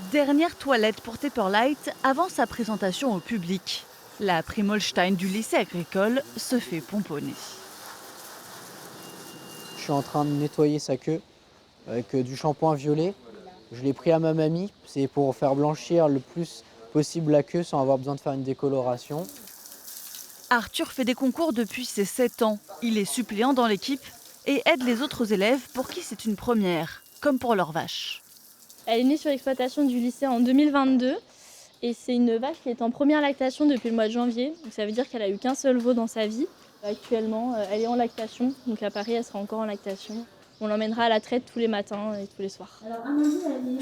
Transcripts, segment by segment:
Dernière toilette pour Tepperlight avant sa présentation au public. La Primolstein du lycée agricole se fait pomponner. Je suis en train de nettoyer sa queue avec du shampoing violet. Je l'ai pris à ma mamie, c'est pour faire blanchir le plus possible la queue sans avoir besoin de faire une décoloration. Arthur fait des concours depuis ses 7 ans. Il est suppléant dans l'équipe et aide les autres élèves pour qui c'est une première, comme pour leur vache. Elle est née sur l'exploitation du lycée en 2022 et c'est une vache qui est en première lactation depuis le mois de janvier. Donc ça veut dire qu'elle a eu qu'un seul veau dans sa vie. Actuellement, elle est en lactation, donc à Paris, elle sera encore en lactation. On l'emmènera à la traite tous les matins et tous les soirs.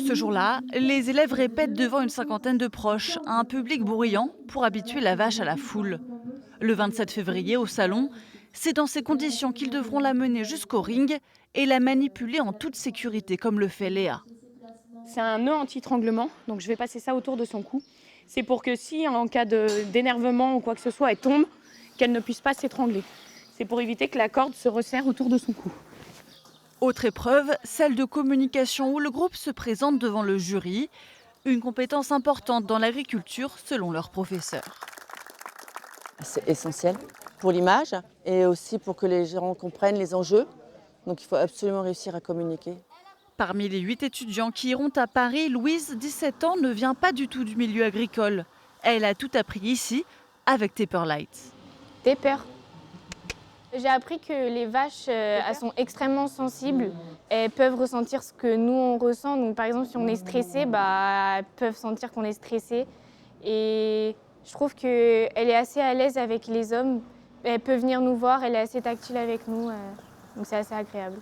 Ce jour-là, les élèves répètent devant une cinquantaine de proches, un public bruyant pour habituer la vache à la foule. Le 27 février, au salon, c'est dans ces conditions qu'ils devront la mener jusqu'au ring et la manipuler en toute sécurité, comme le fait Léa. C'est un nœud anti-étranglement, donc je vais passer ça autour de son cou. C'est pour que si, en cas d'énervement ou quoi que ce soit, elle tombe, qu'elle ne puisse pas s'étrangler. C'est pour éviter que la corde se resserre autour de son cou. Autre épreuve, celle de communication où le groupe se présente devant le jury. Une compétence importante dans l'agriculture selon leur professeur. C'est essentiel pour l'image et aussi pour que les gens comprennent les enjeux. Donc il faut absolument réussir à communiquer. Parmi les 8 étudiants qui iront à Paris, Louise, 17 ans, ne vient pas du tout du milieu agricole. Elle a tout appris ici, avec Tepperlight. Tepper. J'ai appris que les vaches, elles sont extrêmement sensibles. Elles peuvent ressentir ce que nous, on ressent. Donc, par exemple, si on est stressé, elles peuvent sentir qu'on est stressé. Et je trouve qu'elle est assez à l'aise avec les hommes. Elle peut venir nous voir, elle est assez tactile avec nous. Donc, c'est assez agréable.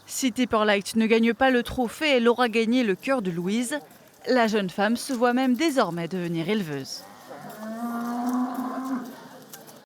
Si Tepperlight ne gagne pas le trophée, elle aura gagné le cœur de Louise. La jeune femme se voit même désormais devenir éleveuse.